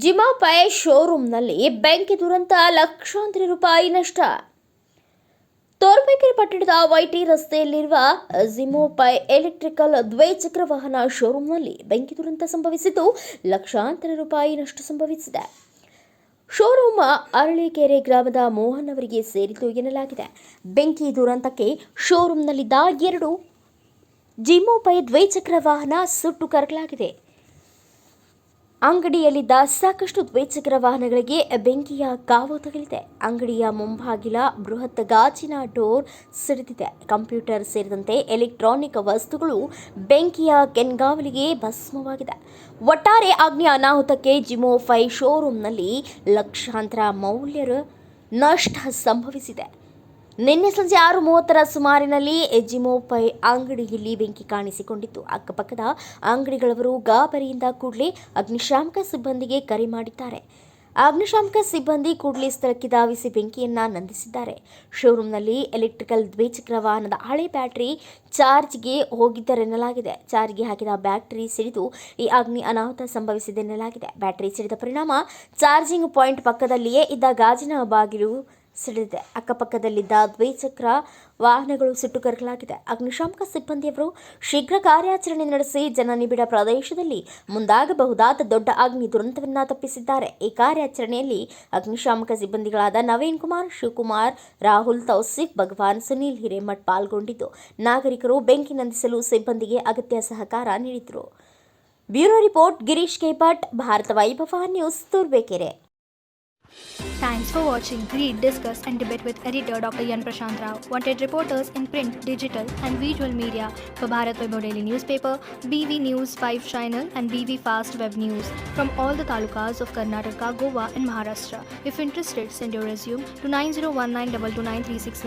ಜಿಮಾಪೈ ಶೋರೂಮ್ನಲ್ಲಿ ಬೆಂಕಿ ದುರಂತ, ಲಕ್ಷಾಂತರ ರೂಪಾಯಿ ನಷ್ಟ. ತೋರ್ಬೇಕೆರೆ ಪಟ್ಟಣದ ವೈಟಿ ರಸ್ತೆಯಲ್ಲಿರುವ ಜಿಮೋಪೈ ಎಲೆಕ್ಟ್ರಿಕಲ್ ದ್ವಿಚಕ್ರ ವಾಹನ ಶೋರೂಮ್ನಲ್ಲಿ ಬೆಂಕಿ ದುರಂತ ಸಂಭವಿಸಿದ್ದು, ಲಕ್ಷಾಂತರ ರೂಪಾಯಿ ನಷ್ಟ ಸಂಭವಿಸಿದೆ. ಶೋರೂಮ್ ಅರಳೀಕೆರೆ ಗ್ರಾಮದ ಮೋಹನ್ ಅವರಿಗೆ ಸೇರಿತು ಎನ್ನಲಾಗಿದೆ. ಬೆಂಕಿ ದುರಂತಕ್ಕೆ ಶೋರೂಮ್ನಲ್ಲಿದ್ದ 2 ಜಿಮೋಪೈ ದ್ವಿಚಕ್ರ ವಾಹನ ಸುಟ್ಟು ಕರಕಲಾಗಿದೆ. ಅಂಗಡಿಯಲ್ಲಿದ್ದ ಸಾಕಷ್ಟು ದ್ವಿಚಕ್ರ ವಾಹನಗಳಿಗೆ ಬೆಂಕಿಯ ಕಾವು ತಗುಲಿದೆ. ಅಂಗಡಿಯ ಮುಂಭಾಗಿಲ ಬೃಹತ್ ಗಾಜಿನ ಡೋರ್ ಸಿಡಿದಿದೆ. ಕಂಪ್ಯೂಟರ್ ಸೇರಿದಂತೆ ಎಲೆಕ್ಟ್ರಾನಿಕ್ ವಸ್ತುಗಳು ಬೆಂಕಿಯ ಕೆನ್ಗಾವಲಿಗೆ ಭಸ್ಮವಾಗಿದೆ. ಒಟ್ಟಾರೆ ಅಗ್ನಿ ಅನಾಹುತಕ್ಕೆ ಜಿಮೋಪೈ ಶೋರೂಮ್ನಲ್ಲಿ ಲಕ್ಷಾಂತರ ಮೌಲ್ಯದ ನಷ್ಟ ಸಂಭವಿಸಿದೆ. ನಿನ್ನೆ ಸಂಜೆ 6:30ರ ಸುಮಾರಿನಲ್ಲಿ ಜಿಮೋಪೈ ಅಂಗಡಿಯಲ್ಲಿ ಬೆಂಕಿ ಕಾಣಿಸಿಕೊಂಡಿತ್ತು. ಅಕ್ಕಪಕ್ಕದ ಅಂಗಡಿಗಳವರು ಗಾಬರಿಯಿಂದ ಕೂಡಲೇ ಅಗ್ನಿಶಾಮಕ ಸಿಬ್ಬಂದಿಗೆ ಕರೆ ಮಾಡಿದ್ದಾರೆ. ಅಗ್ನಿಶಾಮಕ ಸಿಬ್ಬಂದಿ ಕೂಡಲೇ ಸ್ಥಳಕ್ಕೆ ಧಾವಿಸಿ ಬೆಂಕಿಯನ್ನು ನಂದಿಸಿದ್ದಾರೆ. ಶೋರೂಮ್ನಲ್ಲಿ ಎಲೆಕ್ಟ್ರಿಕಲ್ ದ್ವಿಚಕ್ರ ವಾಹನದ ಹಳೆ ಬ್ಯಾಟರಿ ಚಾರ್ಜ್ಗೆ ಹೋಗಿದ್ದರೆನ್ನಲಾಗಿದೆ. ಚಾರ್ಜ್ಗೆ ಹಾಕಿದ ಬ್ಯಾಟರಿ ಸಿಡಿದು ಈ ಅಗ್ನಿ ಅನಾಹುತ ಸಂಭವಿಸಿದೆ ಎನ್ನಲಾಗಿದೆ. ಬ್ಯಾಟರಿ ಸಿಡಿದ ಪರಿಣಾಮ ಚಾರ್ಜಿಂಗ್ ಪಾಯಿಂಟ್ ಪಕ್ಕದಲ್ಲಿಯೇ ಇದ್ದ ಗಾಜಿನ ಬಾಗಿಲು ಸಿಡಿದಿದೆ. ಅಕ್ಕಪಕ್ಕದಲ್ಲಿದ್ದ ದ್ವಿಚಕ್ರ ವಾಹನಗಳು ಸುಟ್ಟು ಕರಕಲಾಗಿದೆ. ಅಗ್ನಿಶಾಮಕ ಸಿಬ್ಬಂದಿಯವರು ಶೀಘ್ರ ಕಾರ್ಯಾಚರಣೆ ನಡೆಸಿ ಜನನಿಬಿಡ ಪ್ರದೇಶದಲ್ಲಿ ಮುಂದಾಗಬಹುದಾದ ದೊಡ್ಡ ಅಗ್ನಿ ದುರಂತವನ್ನು ತಪ್ಪಿಸಿದ್ದಾರೆ. ಈ ಕಾರ್ಯಾಚರಣೆಯಲ್ಲಿ ಅಗ್ನಿಶಾಮಕ ಸಿಬ್ಬಂದಿಗಳಾದ ನವೀನ್ ಕುಮಾರ್, ಶಿವಕುಮಾರ್, ರಾಹುಲ್, ತೌಸಿಫ್, ಭಗವಾನ್, ಸುನೀಲ್ ಹಿರೇಮಠ್ ಪಾಲ್ಗೊಂಡಿದ್ದು, ನಾಗರಿಕರು ಬೆಂಕಿ ನಂದಿಸಲು ಸಿಬ್ಬಂದಿಗೆ ಅಗತ್ಯ ಸಹಕಾರ ನೀಡಿದರು. Bureau report Girish K Bhat, Bharat ವೈಭವ news, ತೋರ್ಬೇಕೆರೆ. Thanks for watching. Read, discuss and debate with editor Dr. Yan Prashant Rao. Wanted reporters in print, digital and visual media for Bharat Vaibhav Daily Newspaper, BV News 5 Channel and BV Fast Web News from all the talukas of Karnataka, Goa and Maharashtra. If interested, send your resume to 9019229369.